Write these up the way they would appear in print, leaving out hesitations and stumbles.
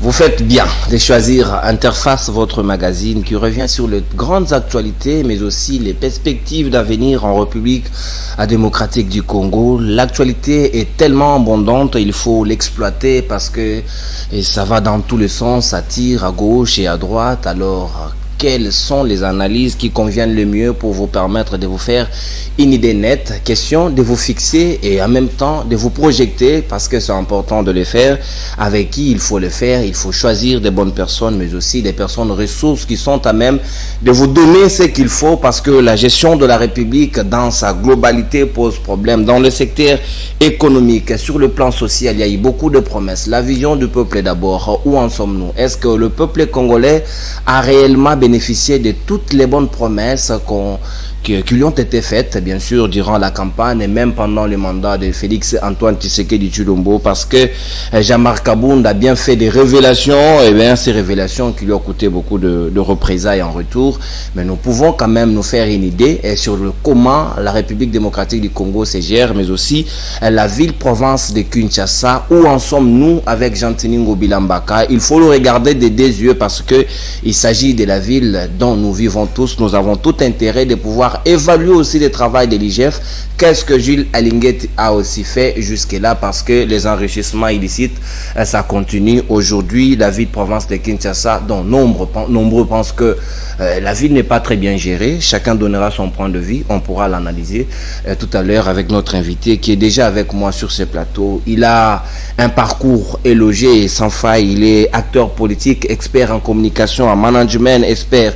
Vous faites bien de choisir Interface, votre magazine qui revient sur les grandes actualités, mais aussi les perspectives d'avenir en République démocratique du Congo. L'actualité est tellement abondante, il faut l'exploiter parce que ça va dans tous les sens, ça tire à gauche et à droite. Alors, quelles sont les analyses qui conviennent le mieux pour vous permettre de vous faire une idée nette? Question de vous fixer et en même temps de vous projeter, parce que c'est important de le faire. Avec qui il faut le faire? Il faut choisir des bonnes personnes, mais aussi des personnes ressources qui sont à même de vous donner ce qu'il faut, parce que la gestion de la République dans sa globalité pose problème. Dans le secteur économique, sur le plan social, il y a eu beaucoup de promesses. La vision du peuple d'abord, où en sommes-nous? Est-ce que le peuple congolais a réellement bénéficier de toutes les bonnes promesses qui lui ont été faites, bien sûr, durant la campagne et même pendant le mandat de Félix Antoine Tshisekedi Tshilombo, parce que Jean-Marc Kabound a bien fait des révélations, et bien ces révélations qui lui ont coûté beaucoup de représailles en retour, mais nous pouvons quand même nous faire une idée sur comment la République démocratique du Congo se gère, mais aussi la ville-province de Kinshasa. Où en sommes-nous avec Jean-Tini Ngobila-Mbaka? Il faut le regarder des deux yeux, parce que il s'agit de la ville dont nous vivons tous. Nous avons tout intérêt de pouvoir évaluer aussi le travail de l'IGF. Qu'est-ce que Jules Alinguet a aussi fait jusque-là, parce que les enrichissements illicites, ça continue. Aujourd'hui, la ville-province de Kinshasa, dont nombreux pensent que la ville n'est pas très bien gérée. Chacun donnera son point de vue. On pourra l'analyser tout à l'heure avec notre invité qui est déjà avec moi sur ce plateau. Il a un parcours élogé et sans faille. Il est acteur politique, expert en communication, en management, expert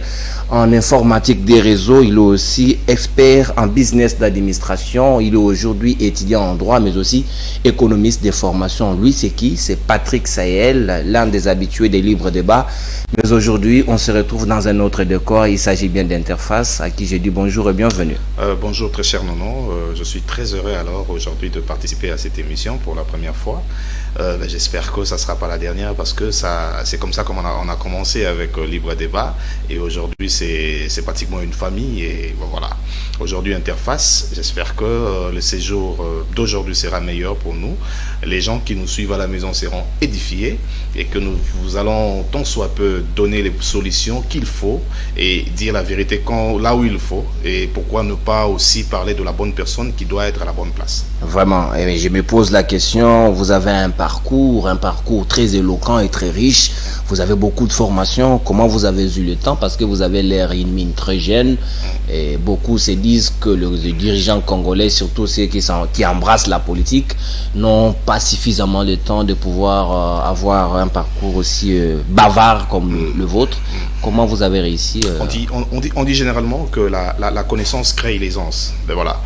en informatique des réseaux. Il est aussi expert en business d'administration. Il est aujourd'hui étudiant en droit, mais aussi économiste de formation. Lui, c'est qui? C'est Patrick Sahel, l'un des habitués des libres débats. Mais aujourd'hui, on se retrouve dans un autre décor. Il s'agit bien d'Interface, à qui j'ai dit bonjour et bienvenue. Bonjour très cher Nono. Je suis très heureux alors aujourd'hui de participer à cette émission pour la première fois. J'espère que ça ne sera pas la dernière, parce que c'est comme ça qu'on a commencé avec Libre Débat, et aujourd'hui c'est pratiquement une famille. Et voilà, aujourd'hui Interface, j'espère que le séjour d'aujourd'hui sera meilleur pour nous. Les gens qui nous suivent à la maison seront édifiés, et que nous allons tant soit peu donner les solutions qu'il faut et dire la vérité là où il faut, et pourquoi ne pas aussi parler de la bonne personne qui doit être à la bonne place. Vraiment, et je me pose la question, vous avez un parcours très éloquent et très riche, vous avez beaucoup de formations. Comment vous avez eu le temps? Parce que vous avez l'air une mine très jeune, et beaucoup se disent que les dirigeants congolais, surtout ceux qui embrassent la politique, n'ont pas suffisamment le temps de pouvoir avoir un parcours aussi bavard comme le vôtre. Comment vous avez réussi on dit généralement que la connaissance crée l'aisance. Ben voilà.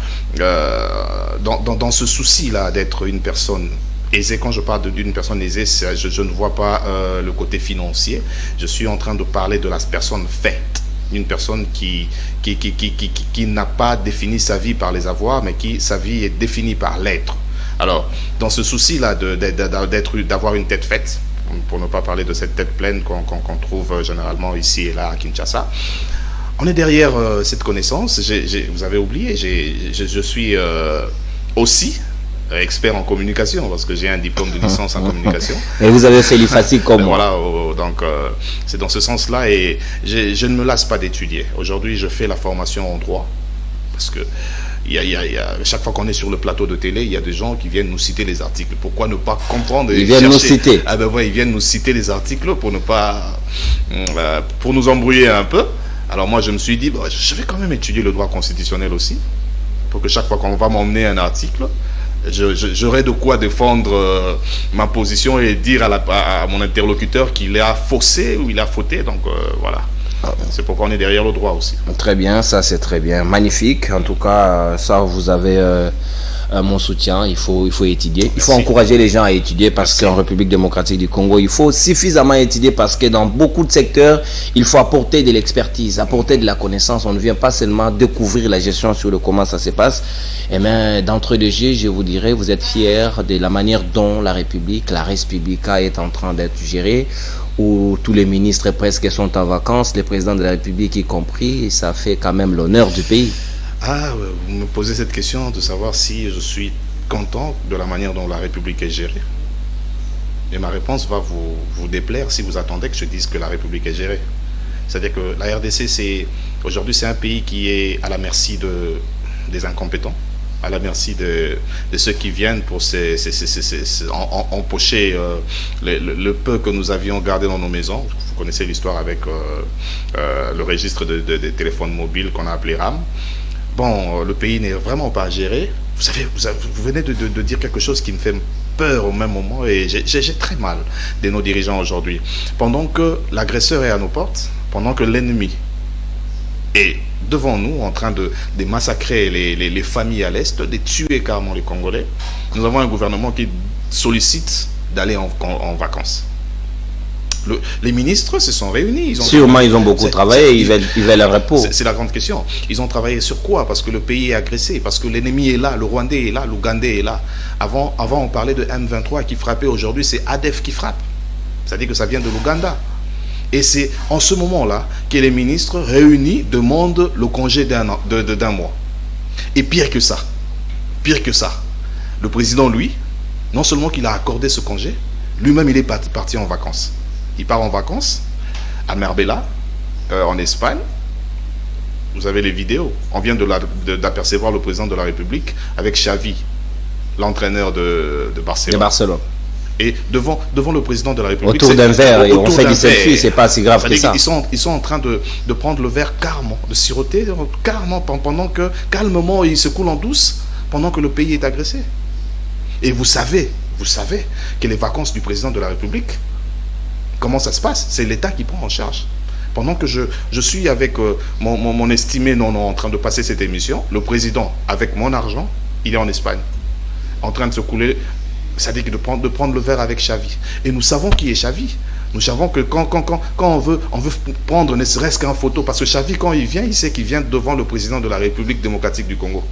Dans ce souci-là d'être une personne aisée, quand je parle d'une personne aisée, je ne vois pas le côté financier. Je suis en train de parler de la personne faite. Une personne qui n'a pas défini sa vie par les avoirs, mais sa vie est définie par l'être. Alors, dans ce souci-là d'avoir une tête faite, pour ne pas parler de cette tête pleine qu'on trouve généralement ici et là à Kinshasa, on est derrière cette connaissance. Vous avez oublié, je suis aussi expert en communication, parce que j'ai un diplôme de licence en communication. Et vous avez fait l'IFACI comme moi. Voilà, donc c'est dans ce sens-là, et je ne me lasse pas d'étudier. Aujourd'hui, je fais la formation en droit, parce que chaque fois qu'on est sur le plateau de télé, il y a des gens qui viennent nous citer les articles. Pourquoi ne pas comprendre et ils viennent nous citer. Ah ben ouais, ils viennent nous citer les articles pour nous embrouiller un peu. Alors moi, je me suis dit, je vais quand même étudier le droit constitutionnel aussi, pour que chaque fois qu'on va m'emmener un article, j'aurai de quoi défendre ma position et dire à mon interlocuteur qu'il a faussé ou il a fauté. Donc voilà. C'est pourquoi on est derrière le droit aussi. Très bien, ça c'est très bien. Magnifique. En tout cas, ça vous avez mon soutien. Il faut étudier. Il faut encourager les gens à étudier, parce qu'en République démocratique du Congo, il faut suffisamment étudier, parce que dans beaucoup de secteurs, il faut apporter de l'expertise, apporter de la connaissance. On ne vient pas seulement découvrir la gestion sur comment ça se passe. Et bien, d'entre les jeux, je vous dirais, vous êtes fiers de la manière dont la Respublica est en train d'être gérée, où tous les ministres presque sont en vacances, le président de la République y compris. Ça fait quand même l'honneur du pays. Vous me posez cette question de savoir si je suis content de la manière dont la République est gérée. Et ma réponse va vous déplaire si vous attendez que je dise que la République est gérée. C'est-à-dire que la RDC, aujourd'hui, c'est un pays qui est à la merci des incompétents, à la merci de ceux qui viennent pour empocher le peu que nous avions gardé dans nos maisons. Vous connaissez l'histoire avec le registre des téléphones mobiles qu'on a appelé RAM. Bon, le pays n'est vraiment pas géré. Vous savez, vous venez de dire quelque chose qui me fait peur au même moment, et j'ai très mal de nos dirigeants aujourd'hui. Pendant que l'agresseur est à nos portes, pendant que l'ennemi est devant nous en train de massacrer les familles à l'Est, de tuer carrément les Congolais, nous avons un gouvernement qui sollicite d'aller en vacances. Les ministres se sont réunis. Sûrement, ils ont beaucoup travaillé, ils veulent un repos. C'est la grande question. Ils ont travaillé sur quoi? Parce que le pays est agressé, parce que l'ennemi est là, le Rwandais est là, l'Ougandais est là. Avant, on parlait de M23 qui frappait, aujourd'hui c'est ADF qui frappe. C'est-à-dire que ça vient de l'Ouganda. Et c'est en ce moment-là que les ministres réunis demandent le congé d'un mois. Et pire que ça, le président, lui, non seulement qu'il a accordé ce congé, lui-même il est parti en vacances. Il part en vacances à Marbella, en Espagne. Vous avez les vidéos. On vient d'apercevoir le président de la République avec Xavi, l'entraîneur de Barcelone. De Barcelone. Et devant le président de la République... Autour d'un verre, et on fait du selfie, c'est pas si grave que ça. Ils sont en train de prendre le verre calmement, de siroter calmement, pendant que, calmement, il se coule en douce, pendant que le pays est agressé. Et vous savez que les vacances du président de la République, comment ça se passe? C'est l'État qui prend en charge. Pendant que je suis avec mon estimé en train de passer cette émission, le président, avec mon argent, il est en Espagne, en train de se couler, c'est-à-dire de prendre le verre avec Xavi. Et nous savons qui est Xavi. Nous savons que quand on veut prendre ne serait-ce qu'une photo, parce que Xavi, quand il vient, il sait qu'il vient devant le président de la République démocratique du Congo.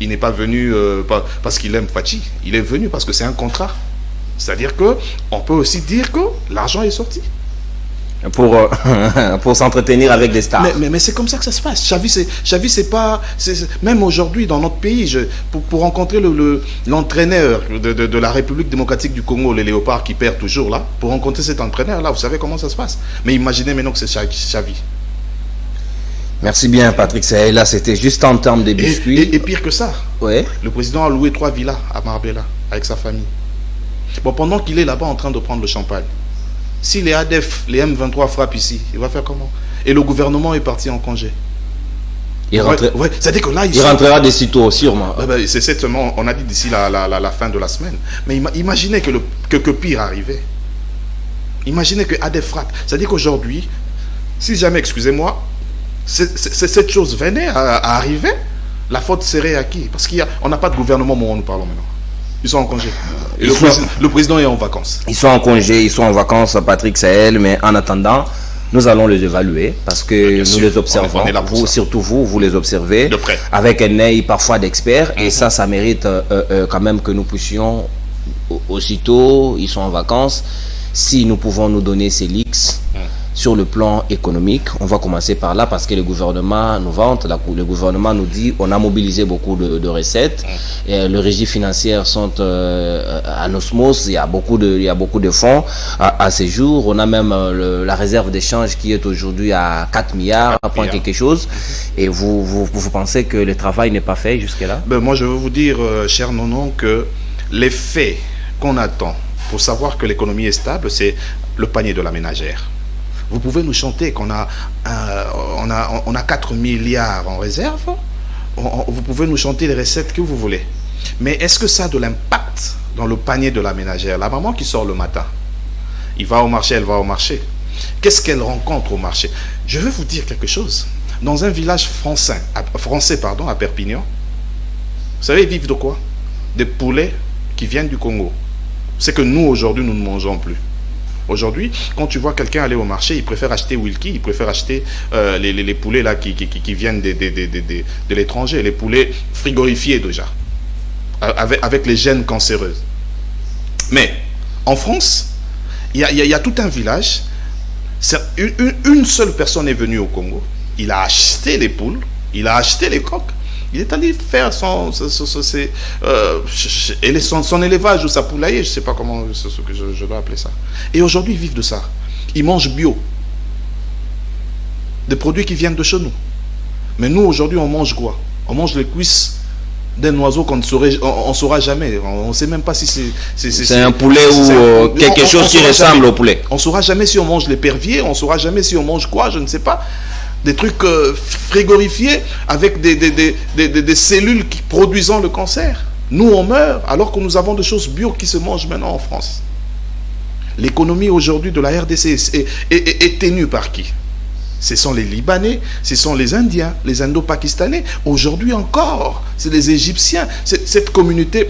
Il n'est pas venu parce qu'il aime Fachi, il est venu parce que c'est un contrat. C'est-à-dire qu'on peut aussi dire que l'argent est sorti. Pour s'entretenir avec des stars. Mais c'est comme ça que ça se passe. Xavi, c'est pas... Même aujourd'hui, dans notre pays, pour rencontrer l'entraîneur de la République démocratique du Congo, les Léopards qui perd toujours là, pour rencontrer cet entraîneur-là, vous savez comment ça se passe. Mais imaginez maintenant que c'est Xavi. Merci bien, Patrick Sahel. Là, c'était juste en termes de biscuits. Et pire que ça, ouais. Le président a loué 3 villas à Marbella avec sa famille. Bon, pendant qu'il est là-bas en train de prendre le champagne, si les ADF, les M23 frappent ici, il va faire comment? Et le gouvernement est parti en congé. C'est-à-dire que là, il rentrera de sitôt, sûrement. C'est certainement, on a dit d'ici la fin de la semaine. Mais imaginez que pire arrivait. Imaginez que ADF frappe. C'est-à-dire qu'aujourd'hui, si jamais, excusez-moi, cette chose venait à arriver, la faute serait à qui? Parce qu'on n'a pas de gouvernement au moment où nous parlons maintenant. Ils sont en congé. Et le président est en vacances. Ils sont en congé, ils sont en vacances, Patrick Sahel, mais en attendant, nous allons les évaluer parce que nous les observons. Surtout vous les observez de près, avec un œil parfois d'expert. Et ça mérite quand même que nous puissions, aussitôt, ils sont en vacances, si nous pouvons nous donner ces leaks sur le plan économique. On va commencer par là parce que le gouvernement nous vante, le gouvernement nous dit on a mobilisé beaucoup de recettes, et les régies financières sont en osmose, il y a beaucoup de fonds à ces jours. On a même la réserve d'échange qui est aujourd'hui à 4 milliards, point quelque chose. Et vous pensez que le travail n'est pas fait jusque-là? Moi, je veux vous dire, cher Nonon, que les faits qu'on attend pour savoir que l'économie est stable, c'est le panier de la ménagère. Vous pouvez nous chanter qu'on a 4 milliards en réserve. Vous pouvez nous chanter les recettes que vous voulez. Mais est-ce que ça a de l'impact dans le panier de la ménagère? La maman qui sort le matin, elle va au marché. Qu'est-ce qu'elle rencontre au marché? Je vais vous dire quelque chose. Dans un village français, à Perpignan, vous savez, ils vivent de quoi? Des poulets qui viennent du Congo. C'est que nous, aujourd'hui, nous ne mangeons plus. Aujourd'hui, quand tu vois quelqu'un aller au marché, il préfère acheter Wilkie, il préfère acheter les poulets là qui viennent de l'étranger, les poulets frigorifiés déjà, avec les gènes cancéreuses. Mais en France, il y a tout un village. Une seule personne est venue au Congo. Il a acheté les poules, il a acheté les coqs, Il est allé faire son élevage ou sa poulailler, je ne sais pas comment ce que je dois appeler ça. Et aujourd'hui, ils vivent de ça. Ils mangent bio. Des produits qui viennent de chez nous. Mais nous, aujourd'hui, on mange quoi? On mange les cuisses d'un oiseau qu'on ne saura jamais. On ne sait même pas si c'est un poulet ou quelque chose qui ressemble au poulet. On ne saura jamais si on mange l'épervier, on ne saura jamais si on mange quoi, je ne sais pas. Des trucs frigorifiés avec des cellules qui produisant le cancer. Nous, on meurt alors que nous avons des choses bio qui se mangent maintenant en France. L'économie aujourd'hui de la RDC est tenue par qui? Ce sont les Libanais, ce sont les Indiens, les Indo-Pakistanais. Aujourd'hui encore, c'est les Égyptiens. Cette communauté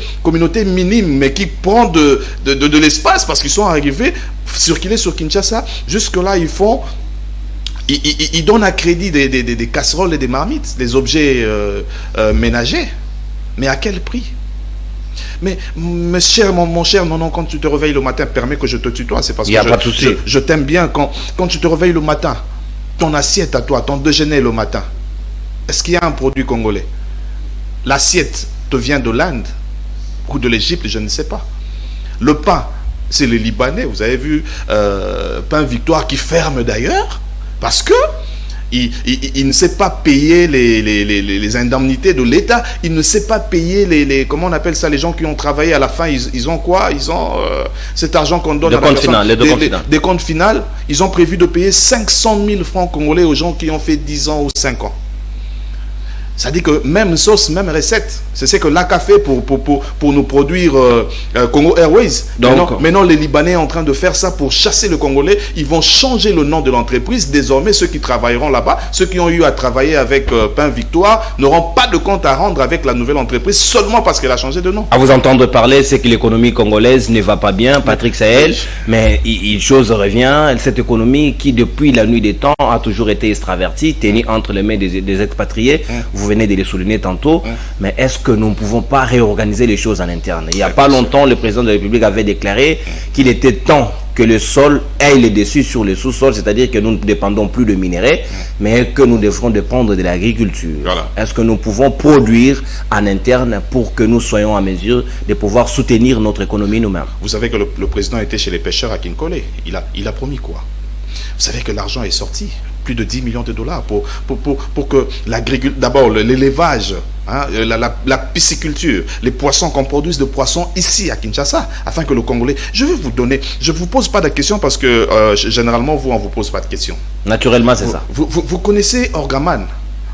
minime, mais qui prend de l'espace parce qu'ils sont arrivés, circuler sur Kinshasa. Jusque-là, ils donnent à crédit des casseroles et des marmites, des objets ménagers. Mais à quel prix? Mais mon cher Nonon, quand tu te réveilles le matin, permets que je te tutoie, c'est parce que je t'aime bien. Quand tu te réveilles le matin, ton assiette à toi, ton déjeuner le matin, est-ce qu'il y a un produit congolais? L'assiette te vient de l'Inde ou de l'Égypte, je ne sais pas. Le pain, c'est les Libanais. Vous avez vu Pain Victoire qui ferme d'ailleurs parce que il ne sait pas payer les indemnités de l'État. Il ne sait pas payer comment on appelle ça, les gens qui ont travaillé à la fin. Ils ont quoi? Ils ont cet argent qu'on donne des comptes finales. Ils ont prévu de payer 500 000 francs congolais aux gens qui ont fait 10 ans ou 5 ans. Ça dit que même sauce, même recette. C'est ce que l'AC a fait pour nous produire Congo Airways. Maintenant, les Libanais sont en train de faire ça pour chasser le Congolais. Ils vont changer le nom de l'entreprise. Désormais, ceux qui travailleront là-bas, ceux qui ont eu à travailler avec Pain Victoire, n'auront pas de compte à rendre avec la nouvelle entreprise seulement parce qu'elle a changé de nom. À vous entendre parler, c'est que l'économie congolaise ne va pas bien, Patrick Sahel, mais une chose revient, cette économie qui, depuis la nuit des temps, a toujours été extravertie, tenue entre les mains des expatriés. Vous venez de les souligner tantôt, mais est-ce que nous ne pouvons pas réorganiser les choses en interne? Il n'y a pas longtemps, le président de la République avait déclaré qu'il était temps que le sol ait le dessus sur le sous-sol, c'est-à-dire que nous ne dépendons plus de minerais, mais que nous devrons dépendre de l'agriculture. Voilà. Est-ce que nous pouvons produire en interne pour que nous soyons en mesure de pouvoir soutenir notre économie nous-mêmes? Vous savez que le président était chez les pêcheurs à Kinkole. Il a promis quoi? Vous savez que l'argent est sorti, plus de 10 millions de dollars pour que l'agriculture, d'abord l'élevage, la pisciculture, les poissons, qu'on produise de poissons ici à Kinshasa, afin que le Congolais... Je vais vous donner, je ne vous pose pas de questions parce que généralement, on ne vous pose pas de questions. Naturellement, c'est ça. Vous connaissez Orgaman.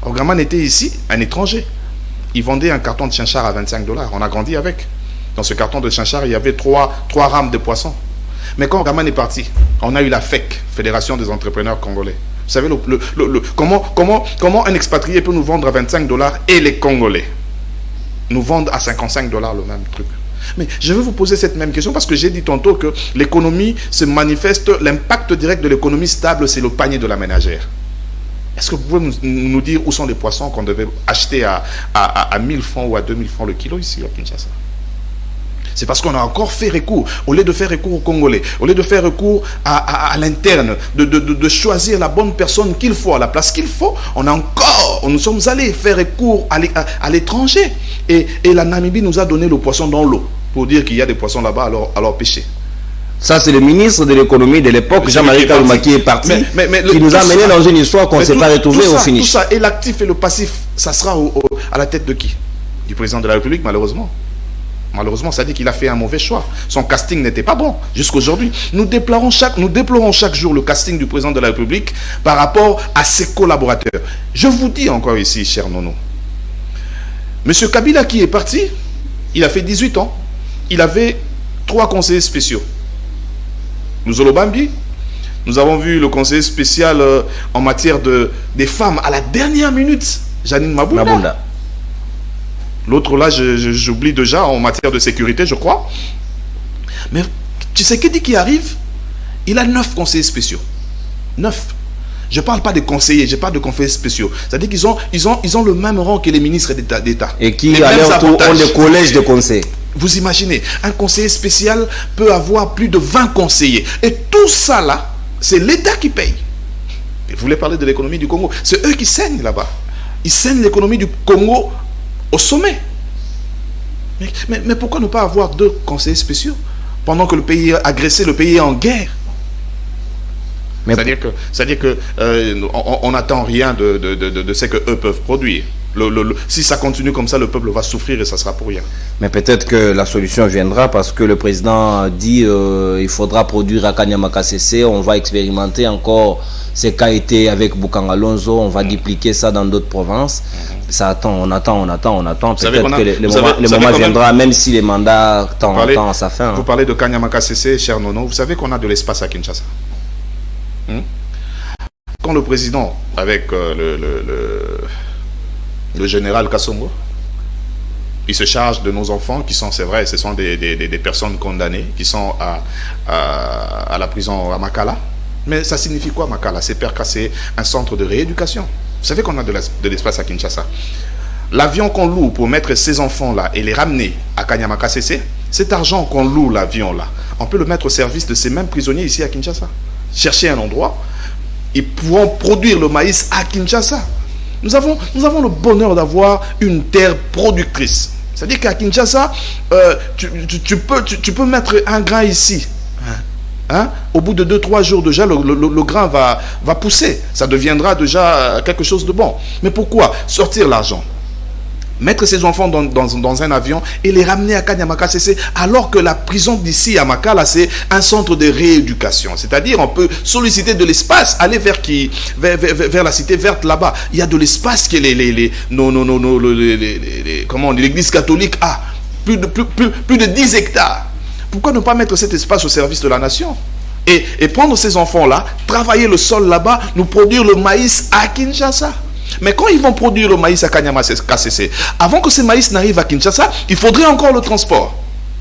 Orgaman était ici, un étranger. Il vendait un carton de chinchard à 25 dollars. On a grandi avec. Dans ce carton de chinchard, il y avait trois rames de poissons. Mais quand Orgaman est parti, on a eu la FEC, Fédération des entrepreneurs congolais. Vous savez comment un expatrié peut nous vendre à 25 dollars et les Congolais nous vendent à 55 dollars le même truc. Mais je vais vous poser cette même question parce que j'ai dit tantôt que l'économie se manifeste, l'impact direct de l'économie stable, c'est le panier de la ménagère. Est-ce que vous pouvez nous dire où sont les poissons qu'on devait acheter à 1000 francs ou à 2000 francs le kilo ici à Kinshasa? C'est parce qu'on a encore fait recours, au lieu de faire recours aux Congolais, au lieu de faire recours à l'interne, de choisir la bonne personne qu'il faut, à la place qu'il faut, nous sommes allés faire recours à l'étranger. Et la Namibie nous a donné le poisson dans l'eau, pour dire qu'il y a des poissons là-bas, alors pêcher. Ça, c'est le ministre de l'économie de l'époque, Jean-Marie Kaluma, qui est parti, qui nous a mené dans une histoire qu'on ne s'est pas retrouvée au finish. Tout ça, et l'actif et le passif, ça sera à la tête de qui? Du président de la République, malheureusement. Malheureusement, ça dit qu'il a fait un mauvais choix. Son casting n'était pas bon jusqu'aujourd'hui. Nous déplorons chaque jour le casting du président de la République par rapport à ses collaborateurs. Je vous dis encore ici, cher Nono, Monsieur Kabila qui est parti, il a fait 18 ans. Il avait 3 conseillers spéciaux. Nous Olobambi, nous avons vu le conseiller spécial en matière des femmes à la dernière minute, Janine Mabunda. L'autre là, j'oublie déjà, en matière de sécurité, je crois. Mais tu sais qui arrive? Il a 9 conseillers spéciaux. 9. Je ne parle pas de conseillers, je parle de conseillers spéciaux. C'est-à-dire qu'ils ont le même rang que les ministres d'État. Et qui, à leur tour, ont des collèges de conseils. Vous imaginez, un conseiller spécial peut avoir plus de 20 conseillers. Et tout ça là, c'est l'État qui paye. Vous voulez parler de l'économie du Congo? C'est eux qui saignent là-bas. Ils saignent l'économie du Congo au sommet. Mais pourquoi ne pas avoir 2 conseillers spéciaux pendant que le pays est agressé, le pays est en guerre? C'est-à-dire que on n'attend rien de ce qu'eux peuvent produire. Si ça continue comme ça, le peuple va souffrir et ça sera pour rien. Mais peut-être que la solution viendra parce que le président dit il faudra produire à Kanyama-KCC, on va expérimenter encore ce qu'a été avec Bokanga Lonzo, on va dupliquer ça dans d'autres provinces. Ça attend, on attend. Peut-être que le moment viendra, même si les mandats tendent à sa fin. Vous parlez de Kanyama-KCC, cher Nono, vous savez qu'on a de l'espace à Kinshasa. Quand le président, avec le général Kassongo, il se charge de nos enfants qui sont, c'est vrai, ce sont des personnes condamnées, qui sont à la prison à Makala. Mais ça signifie quoi Makala? C'est un centre de rééducation. Vous savez qu'on a de l'espace à Kinshasa. L'avion qu'on loue pour mettre ces enfants-là et les ramener à Kanyama-KCC, cet argent qu'on loue l'avion-là, on peut le mettre au service de ces mêmes prisonniers ici à Kinshasa. Chercher un endroit, ils pourront produire le maïs à Kinshasa. Nous avons le bonheur d'avoir une terre productrice. C'est-à-dire qu'à Kinshasa, tu peux mettre un grain ici. Au bout de 2-3 jours déjà, le grain va pousser. Ça deviendra déjà quelque chose de bon. Mais pourquoi sortir l'argent, mettre ces enfants dans un avion et les ramener à Kanyama-KCC alors que la prison d'ici à Makala, c'est un centre de rééducation. C'est-à-dire on peut solliciter de l'espace, aller vers la cité verte là-bas. Il y a de l'espace que l'église catholique a. Plus de 10 hectares. Pourquoi ne pas mettre cet espace au service de la nation et prendre ces enfants-là, travailler le sol là-bas, nous produire le maïs à Kinshasa. Mais quand ils vont produire le maïs à Kanyama-KCC, avant que ce maïs n'arrive à Kinshasa, il faudrait encore le transport.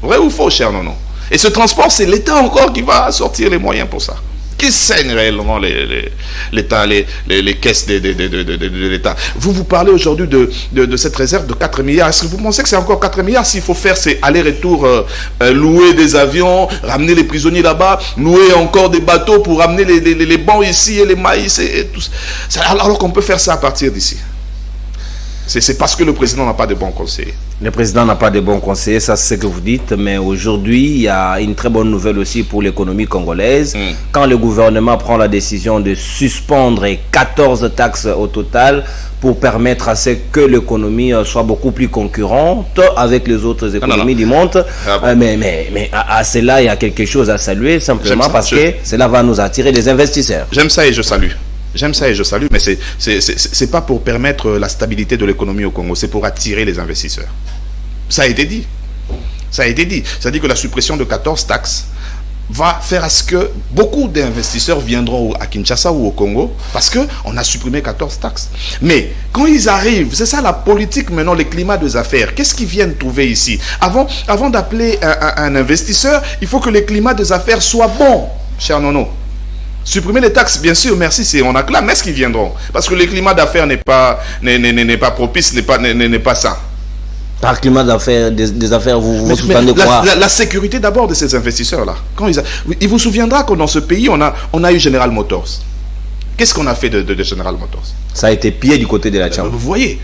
Vrai ou faux, cher Nono? Et ce transport, c'est l'État encore qui va sortir les moyens pour ça. Qui saigne réellement l'État, les caisses de l'État? Vous parlez aujourd'hui de cette réserve de 4 milliards. Est-ce que vous pensez que c'est encore 4 milliards s'il faut faire ces allers-retours, louer des avions, ramener les prisonniers là-bas, louer encore des bateaux pour ramener les bancs ici et les maïs et tout ça, alors qu'on peut faire ça à partir d'ici? C'est parce que le président n'a pas de bons conseillers. Le président n'a pas de bons conseillers, ça c'est ce que vous dites, mais aujourd'hui, il y a une très bonne nouvelle aussi pour l'économie congolaise. Quand le gouvernement prend la décision de suspendre 14 taxes au total pour permettre à ce que l'économie soit beaucoup plus concurrente avec les autres économies du monde, mais à cela, il y a quelque chose à saluer, simplement parce que cela va nous attirer des investisseurs. J'aime ça et je salue. Mais c'est pas pour permettre la stabilité de l'économie au Congo, c'est pour attirer les investisseurs. Ça a été dit. C'est-à-dire que la suppression de 14 taxes va faire à ce que beaucoup d'investisseurs viendront à Kinshasa ou au Congo parce qu'on a supprimé 14 taxes. Mais quand ils arrivent, c'est ça la politique maintenant, les climats des affaires. Qu'est-ce qu'ils viennent trouver ici? Avant d'appeler un investisseur, il faut que les climats des affaires soient bons, cher Nono. Supprimer les taxes, bien sûr, merci, on acclame, mais est-ce qu'ils viendront? Parce que le climat d'affaires n'est pas propice, n'est pas sain. Par climat d'affaires, des affaires, vous sous-entendez quoi? La sécurité d'abord de ces investisseurs-là. Il vous souviendra que dans ce pays, on a eu General Motors. Qu'est-ce qu'on a fait de General Motors? Ça a été pillé du côté de la Tchad. Vous voyez,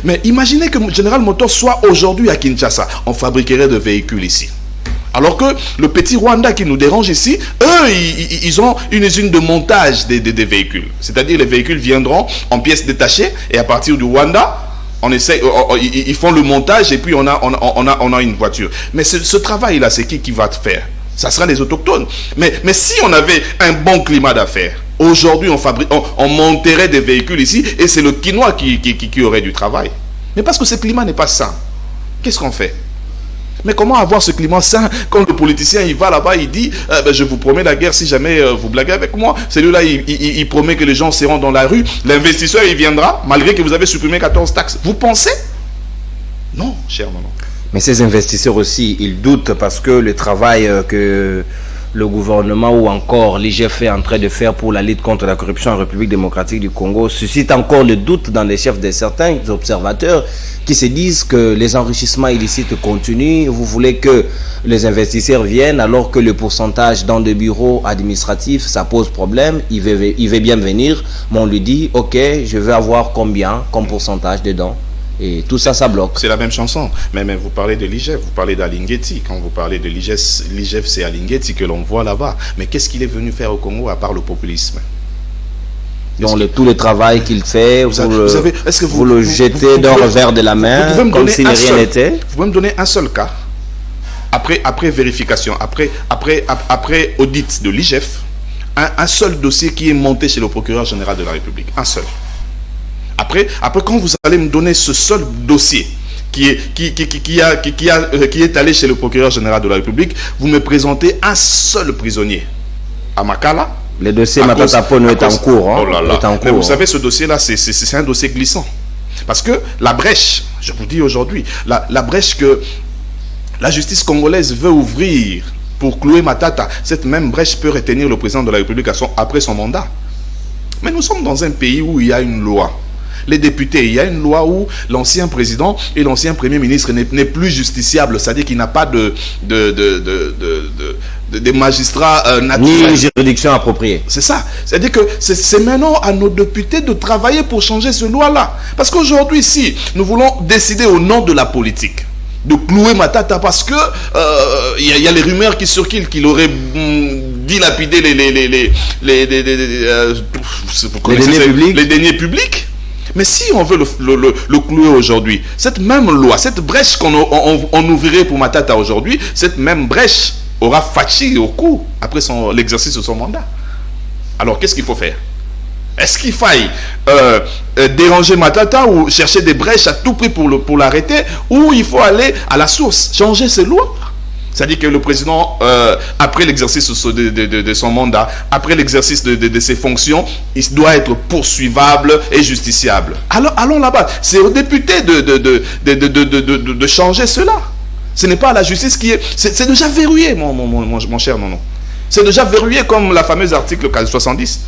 mais imaginez que General Motors soit aujourd'hui à Kinshasa. On fabriquerait de véhicules ici. Alors que le petit Rwanda qui nous dérange ici, eux, ils ont une usine de montage des véhicules. C'est-à-dire les véhicules viendront en pièces détachées et à partir du Rwanda, ils font le montage et puis on a une voiture. Mais ce travail-là, c'est qui va faire? Ça sera les autochtones. Mais si on avait un bon climat d'affaires, aujourd'hui on monterait des véhicules ici et c'est le Quinois qui aurait du travail. Mais parce que ce climat n'est pas sain, qu'est-ce qu'on fait? Mais comment avoir ce climat sain quand le politicien il va là-bas, il dit je vous promets la guerre si jamais vous blaguez avec moi. Celui-là il promet que les gens seront dans la rue. L'investisseur il viendra malgré que vous avez supprimé 14 taxes. Vous pensez? Non, cher maman. Mais ces investisseurs aussi, ils doutent parce que le travail que le gouvernement ou encore l'IGF est en train de faire pour la lutte contre la corruption en République démocratique du Congo suscite encore le doute dans les chefs de certains observateurs qui se disent que les enrichissements illicites continuent. Vous voulez que les investisseurs viennent alors que le pourcentage dans des bureaux administratifs, ça pose problème. Il veut bien venir, mais on lui dit, ok, je veux avoir combien comme pourcentage dedans? Et tout ça, ça bloque. C'est la même chanson. Mais vous parlez de l'IGF, vous parlez d'Alinguetti. Quand vous parlez de l'IGF, c'est Alinguetti que l'on voit là-bas. Mais qu'est-ce qu'il est venu faire au Congo à part le populisme? Donc tout le travail qu'il fait, vous le jetez d'un revers de la main, comme si rien n'était. Vous pouvez me donner un seul cas, après vérification, après audit de l'IGF, un seul dossier qui est monté chez le procureur général de la République. Un seul. Après, quand vous allez me donner ce seul dossier qui est allé chez le procureur général de la République, vous me présentez un seul prisonnier. À Makala. Le dossier Matata Ponyo est en cours. Oh là là. Mais vous savez, ce dossier-là, c'est un dossier glissant. Parce que la brèche, je vous dis aujourd'hui, la brèche que la justice congolaise veut ouvrir pour clouer Matata, cette même brèche peut retenir le président de la République après son mandat. Mais nous sommes dans un pays où il y a une loi. Les députés, il y a une loi où l'ancien président et l'ancien premier ministre n'est plus justiciable, c'est-à-dire qu'il n'a pas de magistrats naturels. Ni juridiction appropriée. C'est ça. C'est-à-dire que c'est maintenant à nos députés de travailler pour changer ce loi-là. Parce qu'aujourd'hui, si nous voulons décider au nom de la politique, de clouer Matata parce que y a les rumeurs qui circulent qu'il aurait dilapidé les deniers publics. Mais si on veut le clouer aujourd'hui, cette même loi, cette brèche qu'on ouvrirait pour Matata aujourd'hui, cette même brèche aura Fachi au cou après l'exercice de son mandat. Alors qu'est-ce qu'il faut faire? Est-ce qu'il faille déranger Matata ou chercher des brèches à tout prix pour l'arrêter, ou il faut aller à la source, changer ces lois? C'est-à-dire que le président, après l'exercice de son mandat, après l'exercice de ses fonctions, il doit être poursuivable et justiciable. Alors, allons là-bas. C'est aux députés de changer cela. Ce n'est pas à la justice qui est... C'est déjà verrouillé, mon cher Nono. C'est déjà verrouillé comme la fameuse article 70.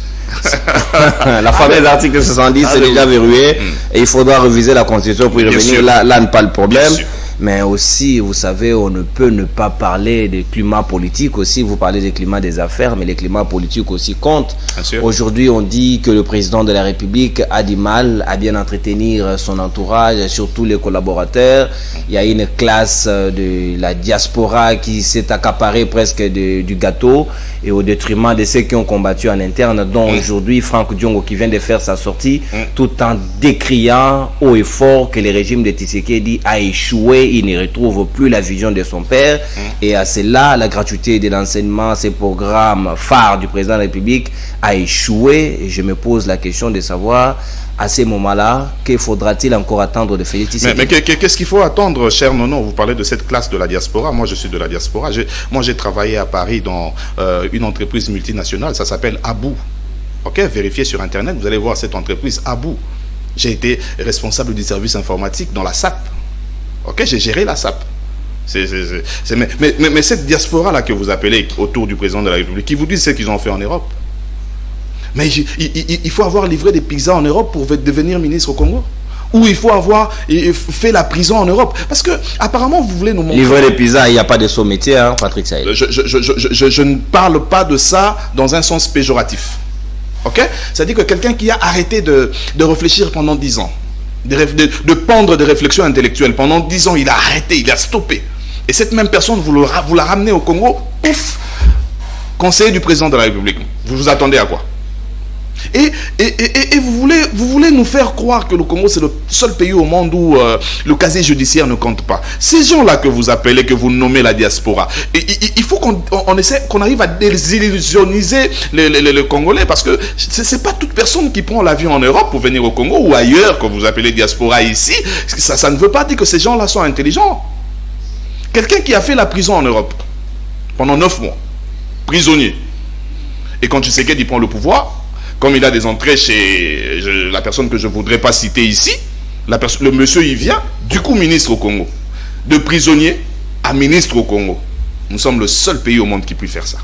La fameuse article 70, c'est déjà verrouillé. Et il faudra réviser la Constitution pour y revenir. Là n'est pas le problème. Mais aussi, vous savez, on ne peut ne pas parler des climats politiques aussi. Vous parlez des climats des affaires, mais les climats politiques aussi comptent. Aujourd'hui, on dit que le président de la République a du mal à bien entretenir son entourage, surtout les collaborateurs. Il y a une classe de la diaspora qui s'est accaparée presque du gâteau et au détriment de ceux qui ont combattu en interne, dont aujourd'hui Franck Diongo qui vient de faire sa sortie, tout en décriant haut et fort que le régime de Tshisekedi a échoué. Il ne retrouve plus la vision de son père. Et à cela, la gratuité de l'enseignement, ces programmes phares du président de la République a échoué. Et je me pose la question de savoir, à ces moments-là, que faudra-t-il encore attendre de Félix Tshisekedi? Mais qu'est-ce qu'il faut attendre, cher Nono? Vous parlez de cette classe de la diaspora. Moi, je suis de la diaspora. Moi, j'ai travaillé à Paris dans une entreprise multinationale. Ça s'appelle Abou. Ok, vérifiez sur Internet, vous allez voir cette entreprise Abou. J'ai été responsable du service informatique dans la SAP. Ok, j'ai géré la SAP. Mais cette diaspora-là que vous appelez autour du président de la République, qui vous dit ce qu'ils ont fait en Europe. Mais il faut avoir livré des pizzas en Europe pour devenir ministre au Congo. Ou il faut avoir fait la prison en Europe. Parce que, apparemment, vous voulez nous montrer... Livrer des pizzas, il n'y a pas de saut métier, hein, Patrick Saïd. Je ne parle pas de ça dans un sens péjoratif. Ok? C'est-à-dire que quelqu'un qui a arrêté de réfléchir pendant 10 ans, de pendre des réflexions intellectuelles. Pendant 10 ans, il a arrêté, il a stoppé. Et cette même personne, vous la ramenez au Congo, pouf, conseiller du président de la République. Vous vous attendez à quoi? Et vous voulez nous faire croire que le Congo, c'est le seul pays au monde où le casier judiciaire ne compte pas. Ces gens-là que vous appelez, que vous nommez la diaspora, il faut qu'on arrive à désillusioniser les Congolais, parce que c'est pas toute personne qui prend l'avion en Europe pour venir au Congo ou ailleurs, que vous appelez diaspora ici. Ça ne veut pas dire que ces gens-là sont intelligents. Quelqu'un qui a fait la prison en Europe pendant 9 mois, prisonnier, et quand Tshisekedi prend le pouvoir, comme il a des entrées chez la personne que je ne voudrais pas citer ici, le monsieur il vient, du coup ministre au Congo. De prisonnier à ministre au Congo. Nous sommes le seul pays au monde qui puisse faire ça.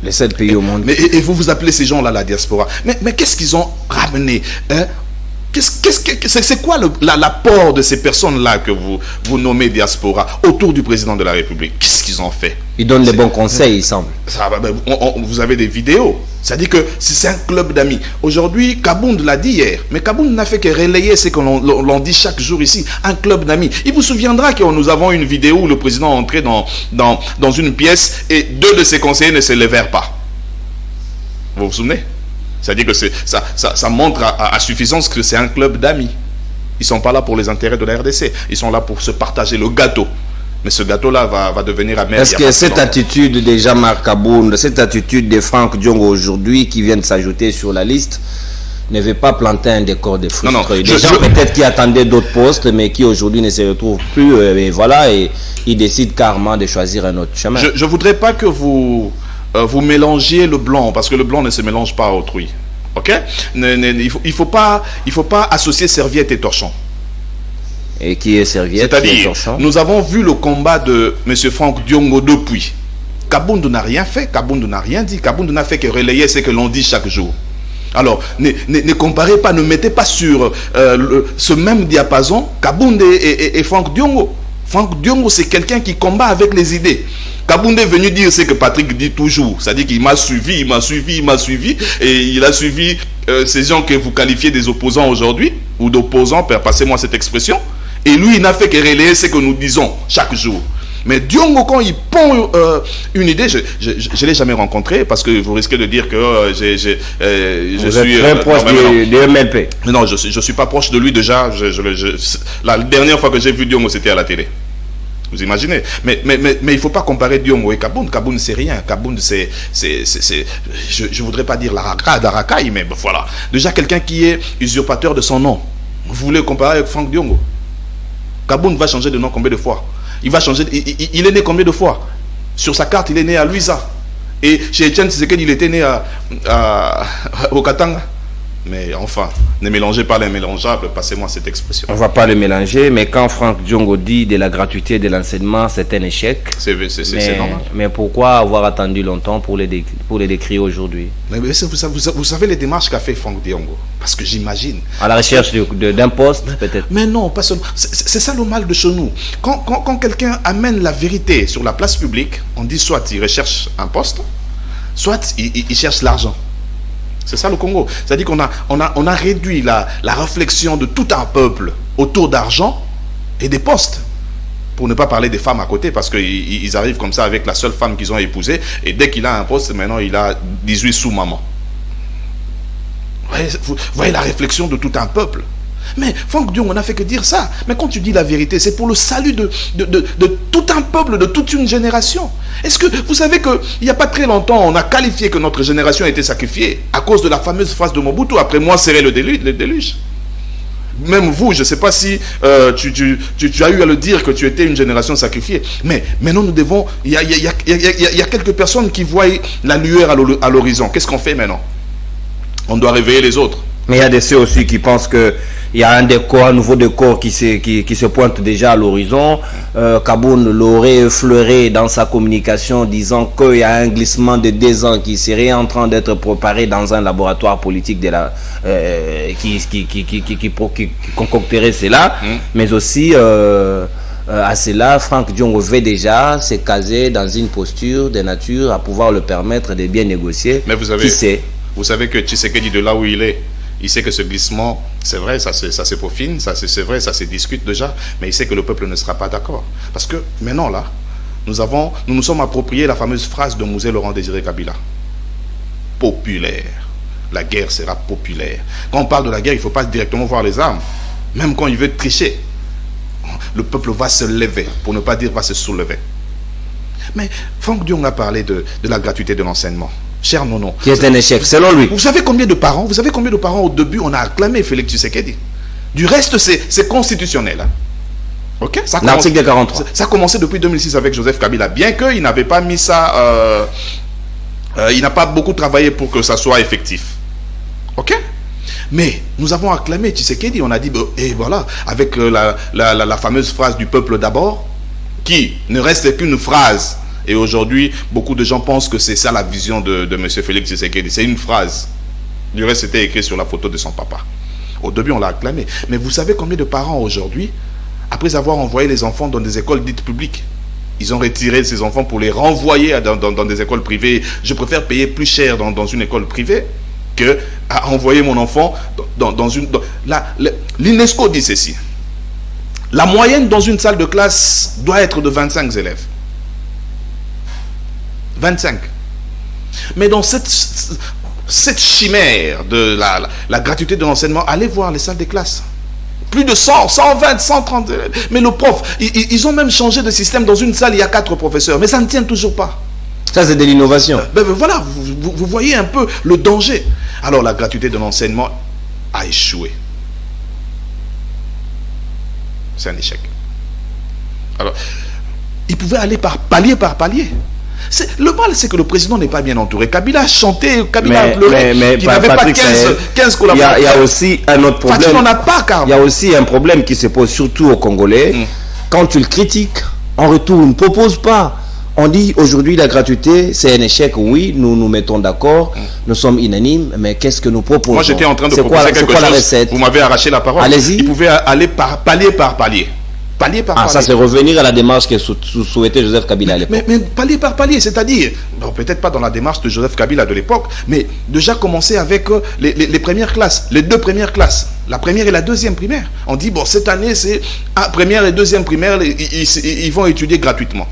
Le seul pays au monde. Et vous appelez ces gens-là la diaspora. Mais qu'est-ce qu'ils ont ramené, hein? C'est quoi l'apport de ces personnes-là que vous nommez diaspora autour du président de la République? Qu'est-ce qu'ils ont fait? Il donne les bons conseils, il semble. Vous avez des vidéos. C'est-à-dire que c'est un club d'amis. Aujourd'hui, Kabound l'a dit hier, mais Kabound n'a fait que relayer ce que l'on dit chaque jour ici. Un club d'amis. Il vous souviendra que nous avons une vidéo où le président est entré dans une pièce et 2 de ses conseillers ne se levèrent pas. Vous vous souvenez? C'est-à-dire que ça montre à suffisance que c'est un club d'amis. Ils ne sont pas là pour les intérêts de la RDC. Ils sont là pour se partager le gâteau. Mais ce gâteau-là va devenir amer. Est-ce que cette attitude de Jean-Marc Kabound, cette attitude de Franck Diongo aujourd'hui, qui vient de s'ajouter sur la liste, ne veut pas planter un décor de frustrés? Des gens peut-être qui attendaient d'autres postes, mais qui aujourd'hui ne se retrouvent plus. Et voilà, et ils décident carrément de choisir un autre chemin. Je ne voudrais pas que vous mélangiez le blanc, parce que le blanc ne se mélange pas à autrui. Ok? Il faut pas associer serviette et torchon. Et qui est serviette? C'est-à-dire, nous avons vu le combat de M. Franck Diongo depuis. Kabound n'a rien fait, Kabound n'a rien dit, Kabound n'a fait que relayer ce que l'on dit chaque jour. Alors, ne comparez pas, ne mettez pas sur ce même diapason Kabound et Franck Diongo. Franck Diongo, c'est quelqu'un qui combat avec les idées. Kabound est venu dire ce que Patrick dit toujours. C'est-à-dire qu'il m'a suivi, et il a suivi ces gens que vous qualifiez des opposants aujourd'hui, ou d'opposants, passez-moi cette expression. Et lui, il n'a fait que relayer ce que nous disons chaque jour. Mais Diongo, quand il pond une idée, je ne l'ai jamais rencontré, parce que vous risquez de dire que je suis très proche de MLP. Non, je ne suis pas proche de lui déjà. La dernière fois que j'ai vu Diongo, c'était à la télé. Vous imaginez? Mais il ne faut pas comparer Diongo et Kabound. Kabound, c'est rien. Kabound, c'est je ne voudrais pas dire la racaille, mais voilà. Déjà, quelqu'un qui est usurpateur de son nom. Vous voulez comparer avec Franck Diongo? Kabound va changer de nom combien de fois? Il va changer. Il est né combien de fois? Sur sa carte, il est né à Luisa. Et chez Etienne Tshisekedi, il était né au Katanga. Mais enfin, ne mélangez pas les mélangeables, passez-moi cette expression. On ne va pas les mélanger, mais quand Franck Diongo dit de la gratuité de l'enseignement, c'est un échec. C'est normal. Mais pourquoi avoir attendu longtemps pour les décrire aujourd'hui? Mais vous savez les démarches qu'a fait Franck Diongo? Parce que j'imagine. À la recherche d'un poste, peut-être. Mais non, pas seulement. C'est ça le mal de chez nous. Quand quelqu'un amène la vérité sur la place publique, on dit soit il recherche un poste, soit il cherche l'argent. C'est ça le Congo. C'est-à-dire qu'on a réduit la réflexion de tout un peuple autour d'argent et des postes. Pour ne pas parler des femmes à côté, parce qu'ils arrivent comme ça avec la seule femme qu'ils ont épousée, et dès qu'il a un poste, maintenant il a 18 sous-mamans. Vous voyez la réflexion de tout un peuple. Mais Franck Diongo, on n'a fait que dire ça. Mais quand tu dis la vérité, c'est pour le salut de tout un peuple, de toute une génération. Est-ce que vous savez qu'il n'y a pas très longtemps, on a qualifié que notre génération a été sacrifiée à cause de la fameuse phrase de Mobutu, après moi serait le déluge. Même vous, je ne sais pas si tu as eu à le dire que tu étais une génération sacrifiée. Mais maintenant, nous devons... Il y a quelques personnes qui voient la lueur à l'horizon. Qu'est-ce qu'on fait maintenant? On doit réveiller les autres. Mais il y a des ceux aussi qui pensent qu'il y a un nouveau décor qui se pointe déjà à l'horizon. Kabound l'aurait effleuré dans sa communication, disant qu'il y a un glissement de 2 ans qui serait en train d'être préparé dans un laboratoire politique qui concocterait cela. Mais aussi, à cela, Franck Diongo veut déjà se caser dans une posture de nature à pouvoir le permettre de bien négocier. Mais vous savez que Tshisekedi, de là où il est, il sait que ce glissement, c'est vrai, ça se peaufine, c'est vrai, ça se discute déjà, mais il sait que le peuple ne sera pas d'accord. Parce que maintenant, là, nous nous sommes appropriés la fameuse phrase de Mouzé Laurent Désiré Kabila. Populaire. La guerre sera populaire. Quand on parle de la guerre, il ne faut pas directement voir les armes. Même quand il veut tricher, le peuple va se lever, pour ne pas dire va se soulever. Mais Franck Diongo a parlé de la gratuité de l'enseignement. Cher Nono. Qui est un échec, selon lui. Vous savez combien de parents au début on a acclamé Félix Tshisekedi? Du reste, c'est constitutionnel. Hein? Ok? L'article 43. Ça a commencé depuis 2006 avec Joseph Kabila, bien qu'il n'avait pas mis ça. Il n'a pas beaucoup travaillé pour que ça soit effectif. Ok? Mais nous avons acclamé Tshisekedi, on a dit, et voilà, avec la fameuse phrase du peuple d'abord, qui ne reste qu'une phrase. Et aujourd'hui, beaucoup de gens pensent que c'est ça la vision de M. Félix Tshisekedi. C'est une phrase. Du reste, c'était écrit sur la photo de son papa. Au début, on l'a acclamé. Mais vous savez combien de parents aujourd'hui, après avoir envoyé les enfants dans des écoles dites publiques, Ils ont retiré ces enfants pour les renvoyer dans des écoles privées. Je préfère payer plus cher dans une école privée que à envoyer mon enfant dans une... L'UNESCO dit ceci. La moyenne dans une salle de classe doit être de 25 élèves. 25. Mais dans cette chimère de la gratuité de l'enseignement, allez voir les salles de classe. Plus de 100, 120, 130 élèves. Mais le prof, ils ont même changé de système. Dans une salle, il y a 4 professeurs. Mais ça ne tient toujours pas. Ça, c'est de l'innovation. Voilà, vous voyez un peu le danger. Alors, la gratuité de l'enseignement a échoué. C'est un échec. Alors, il pouvait aller par palier. Le mal, c'est que le président n'est pas bien entouré. Kabila a chanté, Kabila a pleuré, qu'il n'avait pas 15 collaborateurs. Il y a aussi un autre problème. Fatih n'en a pas, Il y a aussi un problème qui se pose surtout aux Congolais. Quand tu le critiques, en retour, on ne propose pas. On dit aujourd'hui la gratuité, c'est un échec. Oui, nous nous mettons d'accord, nous sommes unanimes, mais qu'est-ce que nous proposons? Moi, j'étais en train de proposer quelque chose. Vous m'avez arraché la parole. Allez-y. Il pouvait aller par palier par palier. Palier par palier. Ça c'est revenir à la démarche que souhaitait Joseph Kabila à l'époque. Mais palier par palier, c'est-à-dire, bon, peut-être pas dans la démarche de Joseph Kabila de l'époque, mais déjà commencer avec les premières classes, les 2 premières classes, la première et la deuxième primaire. On dit, bon, cette année, c'est première et deuxième primaire, ils vont étudier gratuitement.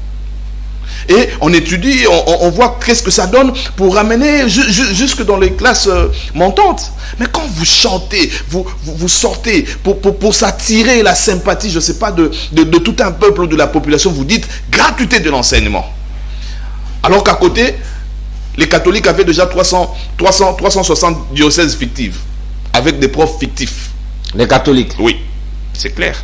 Et on étudie, on voit qu'est-ce que ça donne pour ramener jusque dans les classes montantes. Mais quand vous chantez, vous sortez pour s'attirer la sympathie, je ne sais pas, de tout un peuple de la population, vous dites gratuité de l'enseignement. Alors qu'à côté, les catholiques avaient déjà 360 diocèses fictifs, avec des profs fictifs. Les catholiques? Oui, c'est clair.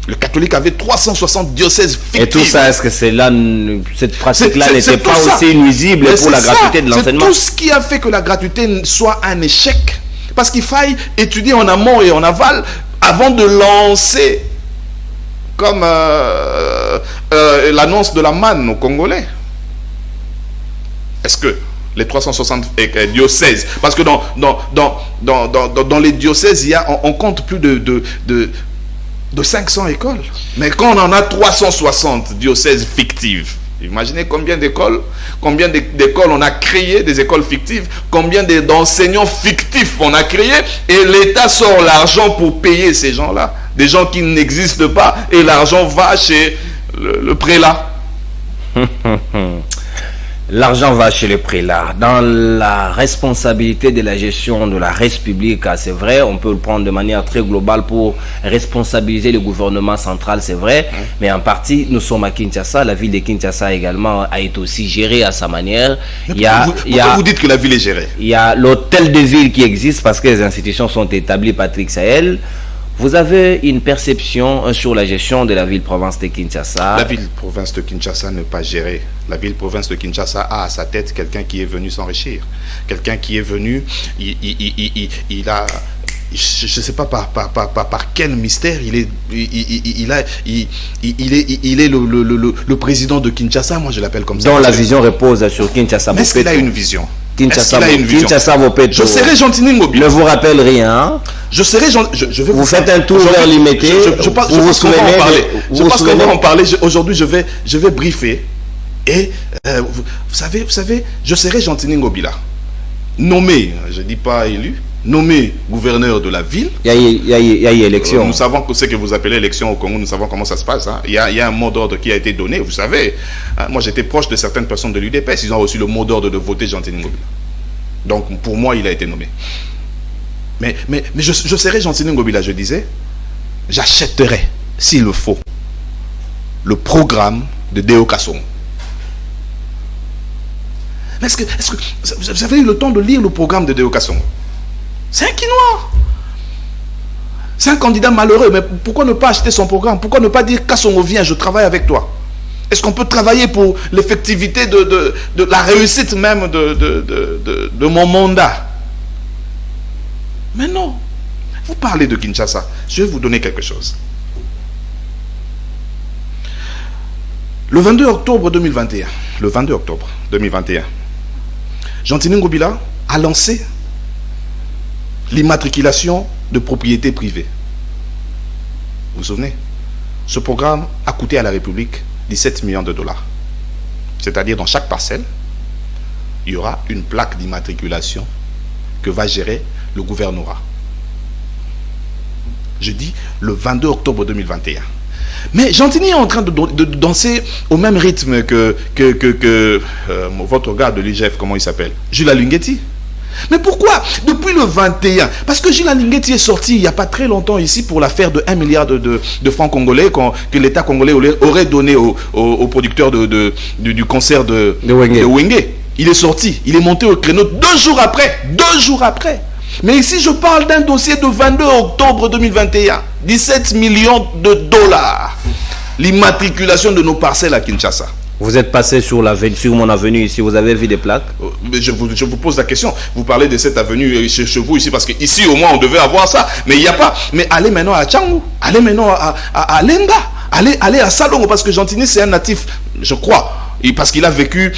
Le catholique avait 360 diocèses fictifs. Et tout ça, est-ce que cette pratique-là n'était pas aussi nuisible pour la gratuité de l'enseignement? C'est tout ce qui a fait que la gratuité soit un échec. Parce qu'il faille étudier en amont et en aval avant de lancer, comme l'annonce de la manne aux Congolais. Est-ce que les 360 diocèses, parce que dans les diocèses, on compte plus de 500 écoles. Mais quand on en a 360 diocèses fictives, imaginez combien d'écoles on a créé, des écoles fictives, combien d'enseignants fictifs on a créé, et l'État sort l'argent pour payer ces gens-là. Des gens qui n'existent pas, et l'argent va chez le prélat. L'argent va chez le prélat. Dans la responsabilité de la gestion de la res publique, c'est vrai, on peut le prendre de manière très globale pour responsabiliser le gouvernement central, c'est vrai, mais en partie, nous sommes à Kinshasa, la ville de Kinshasa également a été aussi gérée à sa manière. Pourquoi vous dites que la ville est gérée? Il y a l'hôtel de ville qui existe parce que les institutions sont établies, Patrick Sahel. Vous avez une perception sur la gestion de la ville-province de Kinshasa? La ville-province de Kinshasa n'est pas gérée. La ville-province de Kinshasa a à sa tête quelqu'un qui est venu s'enrichir. Quelqu'un qui est venu, il a... Je ne sais pas par quel mystère il est le président de Kinshasa. Moi, je l'appelle comme ça. Dont la vision repose sur Kinshasa. Est-ce qu'il a une vision? Kinshasa Bopeto. Je serai Gentini Ngobila. Ne vous rappelle rien. Je serai je vais vous faites un tour vers l'immédiat. Je pense qu'on va en parler. Aujourd'hui, je vais briefer. Et vous savez, je serai Gentini Ngobila. Nommé, je ne dis pas élu, nommé gouverneur de la ville. Il y a élection. Nous savons ce que vous appelez élection au Congo, nous savons comment ça se passe. Hein. Il y a un mot d'ordre qui a été donné, vous savez. Hein, moi, j'étais proche de certaines personnes de l'UDPS, ils ont reçu le mot d'ordre de voter Gentini Ngobila. Donc, pour moi, il a été nommé. Mais je serai Gentini Ngobila, je disais, j'achèterai, s'il le faut, le programme de Deo Kasongo. Mais est-ce que vous avez eu le temps de lire le programme de Deo Kasongo? C'est un Quinois. C'est un candidat malheureux, mais pourquoi ne pas acheter son programme? Pourquoi ne pas dire Kasongo, viens, je travaille avec toi? Est-ce qu'on peut travailler pour l'effectivité de la réussite même de mon mandat? Mais non. Vous parlez de Kinshasa. Je vais vous donner quelque chose. Le 22 octobre 2021, Gentini Ngobila a lancé l'immatriculation de propriété privée. Vous vous souvenez? Ce programme a coûté à la République 17 millions de dollars. C'est-à-dire dans chaque parcelle, il y aura une plaque d'immatriculation que va gérer le gouvernorat. Je dis le 22 octobre 2021. Mais Gentilly est en train de danser au même rythme que votre gars de l'IGF, comment il s'appelle, Jules Alinghetti. Mais pourquoi depuis le 21? Parce que Jules Alinghetti est sorti il n'y a pas très longtemps ici pour l'affaire de 1 milliard de francs congolais que l'État congolais aurait donné aux producteurs du concert de Wenge. Il est sorti, il est monté au créneau 2 jours après. 2 jours après. Mais ici, je parle d'un dossier de 22 octobre 2021. 17 millions de dollars. L'immatriculation de nos parcelles à Kinshasa. Vous êtes passé sur mon avenue ici, vous avez vu des plaques? Je vous pose la question. Vous parlez de cette avenue chez vous ici, parce qu'ici au moins on devait avoir ça, mais il n'y a pas. Mais allez maintenant à Tchangou, allez maintenant à Lenga, allez à Salongo, parce que Gentilly c'est un natif, je crois. Parce qu'il a vécu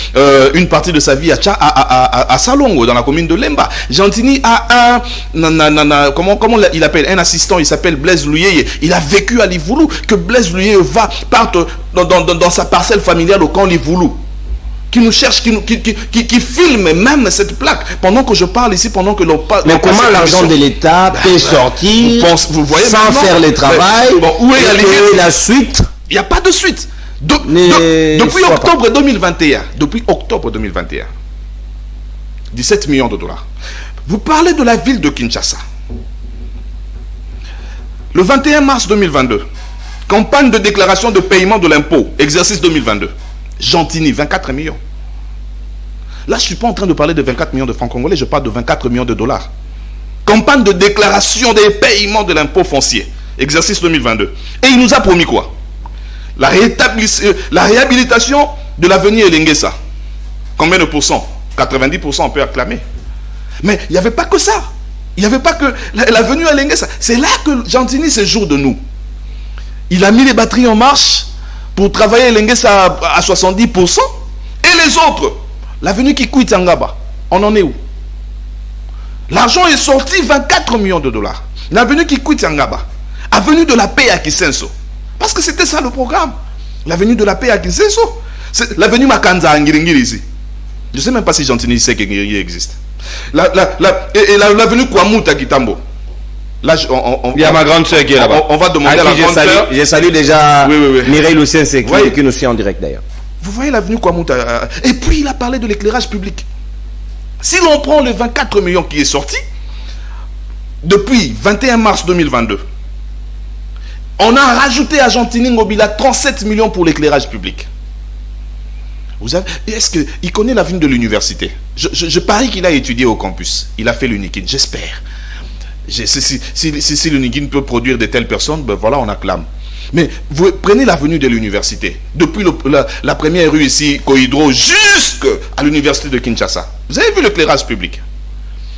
une partie de sa vie à Salongo, dans la commune de Lemba. Gentilly a comment il appelle, un assistant, il s'appelle Blaise Louyeye. Il a vécu à Livoulou, que Blaise Louyeye parte dans sa parcelle familiale au camp Livoulou. Qui nous cherche, qui filme même cette plaque. Pendant que je parle ici, pendant que l'on parle... Mais comment l'argent de l'État peut sortir vous voyez sans faire le travail? Où est la suite? Il n'y a pas de suite. Depuis octobre 2021, 17 millions de dollars. Vous parlez de la ville de Kinshasa. Le 21 mars 2022, campagne de déclaration de paiement de l'impôt, exercice 2022. Gentilly, 24 millions. Là, je ne suis pas en train de parler de 24 millions de francs congolais, je parle de 24 millions de dollars. Campagne de déclaration des paiements de l'impôt foncier, exercice 2022. Et il nous a promis quoi? La réhabilitation de l'avenue Elenguessa. Combien de pourcents? 90% on peut acclamer. Mais il n'y avait pas que ça. Il n'y avait pas que l'avenue Elenguessa. C'est là que Gentilly se joue de nous. Il a mis les batteries en marche pour travailler Elenguessa à 70%. Et les autres, l'avenue Kikwit-Ngaba, on en est où? L'argent est sorti, 24 millions de dollars. L'avenue Kikwit-Ngaba, avenue de la paix à Kisenso. Parce que c'était ça le programme. L'avenue de la paix à Kinshasa. L'avenue Makanza à Ngiringiri ici. Je ne sais même pas si Gentilly sait que Ngiringiri existe. L'avenue Kwamut à Kitambo. Là, il y a ma grande soeur qui est là-bas. On va demander à la grande soeur. Je salue déjà Mireille Lucien, qui nous suit en direct d'ailleurs. Vous voyez l'avenue Kwamut. Et puis il a parlé de l'éclairage public. Si l'on prend les 24 millions qui est sorti, depuis 21 mars 2022, on a rajouté à Gentilly Ngobila 37 millions pour l'éclairage public. Est-ce qu'il connaît l'avenue de l'université? Je parie qu'il a étudié au campus. Il a fait l'UNIKIN, j'espère. Si l'UNIKIN peut produire de telles personnes, ben voilà, on acclame. Mais vous prenez l'avenue de l'université. Depuis la première rue ici, Kohidro, jusqu'à l'université de Kinshasa. Vous avez vu l'éclairage public?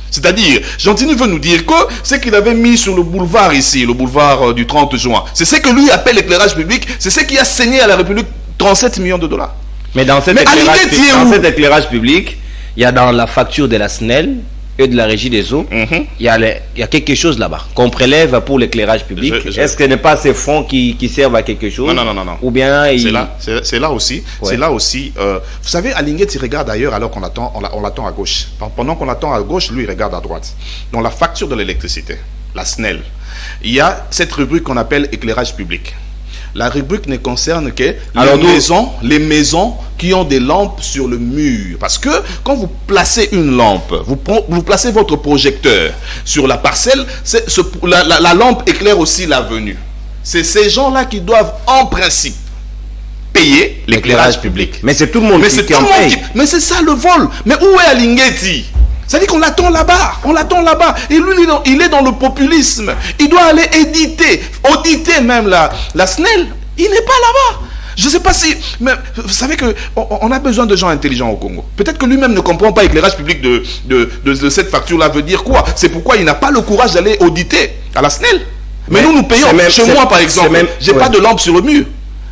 C'est-à-dire, Gentilly veut nous dire que ce qu'il avait mis sur le boulevard ici, le boulevard du 30 juin, c'est ce que lui appelle l'éclairage public, c'est ce qui a saigné à la République 37 millions de dollars. Mais dans cet éclairage public, il y a dans la facture de la SNEL et de la régie des eaux, il y a quelque chose là-bas qu'on prélève pour l'éclairage public. Est-ce que ce n'est pas ces fonds qui servent à quelque chose? Non. Ou bien c'est là aussi. Ouais. C'est là aussi. Vous savez, Alinghetti regarde ailleurs alors qu'on l'attend, on l'attend à gauche. Pendant qu'on l'attend à gauche, lui il regarde à droite. Dans la facture de l'électricité, la SNEL, il y a cette rubrique qu'on appelle éclairage public. La rubrique ne concerne que les maisons qui ont des lampes sur le mur. Parce que quand vous placez une lampe, vous placez votre projecteur sur la parcelle, la lampe éclaire aussi l'avenue. C'est ces gens-là qui doivent en principe payer l'éclairage public. Mais c'est tout le monde qui en paye. Mais c'est ça le vol. Mais où est Alinghetti? C'est-à-dire qu'on l'attend là-bas. Et lui, il est dans le populisme. Il doit aller auditer même la SNEL. Il n'est pas là-bas. Je ne sais pas si... Mais vous savez qu'on a besoin de gens intelligents au Congo. Peut-être que lui-même ne comprend pas l'éclairage public de cette facture-là veut dire quoi. C'est pourquoi il n'a pas le courage d'aller auditer à la SNEL. Mais nous payons. Chez moi, par exemple, je n'ai pas de lampe sur le mur.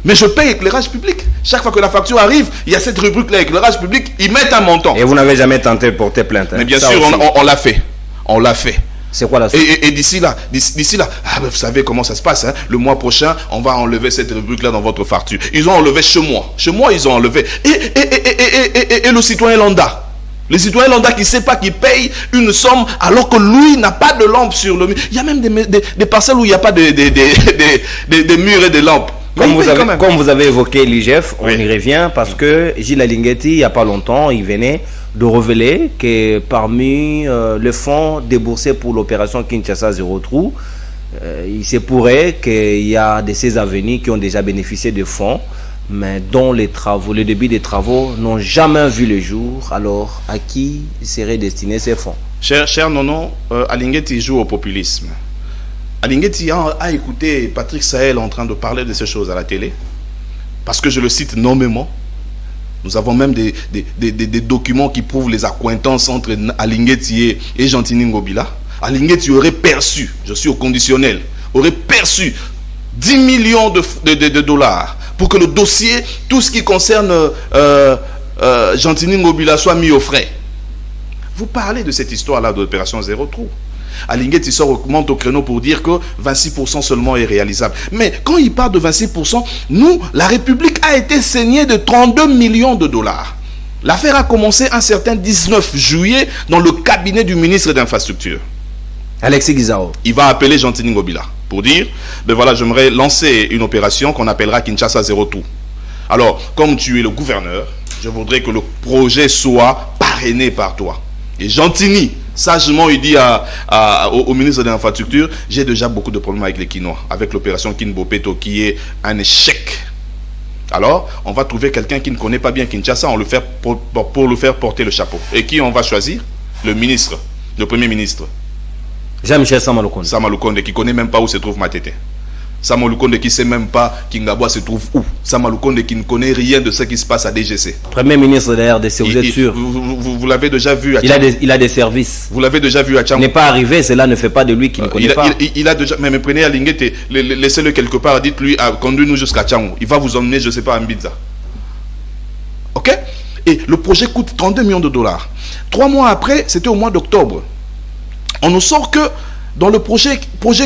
Mais je paye éclairage public. Chaque fois que la facture arrive, il y a cette rubrique-là, éclairage public, ils mettent un montant. Et vous n'avez jamais tenté de porter plainte? Mais bien sûr, on l'a fait. C'est quoi la suite? Et d'ici là, vous savez comment ça se passe, hein? Le mois prochain, on va enlever cette rubrique-là dans votre facture. Ils ont enlevé chez moi. Chez moi, ils ont enlevé. Et le citoyen lambda. Le citoyen lambda qui ne sait pas qu'il paye une somme alors que lui n'a pas de lampe sur le mur. Il y a même des parcelles où il n'y a pas des murs et des lampes. Comme vous avez évoqué l'IGF, on y revient parce que Gilles Alinguetti, il n'y a pas longtemps, il venait de révéler que parmi les fonds déboursés pour l'opération Kinshasa Zéro Trou, il se pourrait qu'il y a de ces avenirs qui ont déjà bénéficié de fonds, mais dont le début des travaux n'ont jamais vu le jour. Alors, à qui seraient destinés ces fonds? Cher Nono, Alinguetti joue au populisme. Alinguetti a écouté Patrick Sahel en train de parler de ces choses à la télé, parce que je le cite nommément. Nous avons même des documents qui prouvent les accointances entre Alinguetti et Gentini Ngobila. Alinguetti aurait perçu, je suis au conditionnel, aurait perçu 10 millions de dollars pour que le dossier, tout ce qui concerne Gentini Ngobila soit mis au frais. Vous parlez de cette histoire-là d'opération Zéro Trou. Alinguetti monte au créneau pour dire que 26% seulement est réalisable. Mais quand il parle de 26%, nous, la République a été saignée de 32 millions de dollars. L'affaire a commencé un certain 19 juillet dans le cabinet du ministre d'Infrastructure. Alexis Guizao. Il va appeler Gentini Ngobila pour dire, ben voilà, j'aimerais lancer une opération qu'on appellera Kinshasa Zéro Trou. Alors, comme tu es le gouverneur, je voudrais que le projet soit parrainé par toi. Et Gentini, sagement, il dit au ministre de l'Infrastructure, j'ai déjà beaucoup de problèmes avec les Quinois, avec l'opération Kinbopeto qui est un échec. Alors, on va trouver quelqu'un qui ne connaît pas bien Kinshasa pour le faire porter le chapeau. Et qui on va choisir? Le ministre, le premier ministre. Jean-Michel Samalukonde. Samalukonde, qui ne connaît même pas où se trouve Matete. Samalukonde qui ne sait même pas Kingabwa se trouve où. Samalukonde qui ne connaît rien de ce qui se passe à DGC. Premier ministre de la RDC, vous êtes sûr? Vous l'avez déjà vu à Tchangou. Il a des services. Vous l'avez déjà vu à Tchangou. Il n'est pas arrivé, cela ne fait pas de lui qu'il ne connaît pas. Il a déjà... Mais prenez Alinguetti, laissez-le quelque part, dites-lui, conduis-nous jusqu'à Tchangou. Il va vous emmener, je ne sais pas, à Mbidza. Ok? Et le projet coûte 32 millions de dollars. 3 mois après, c'était au mois d'octobre. On nous sort que dans le projet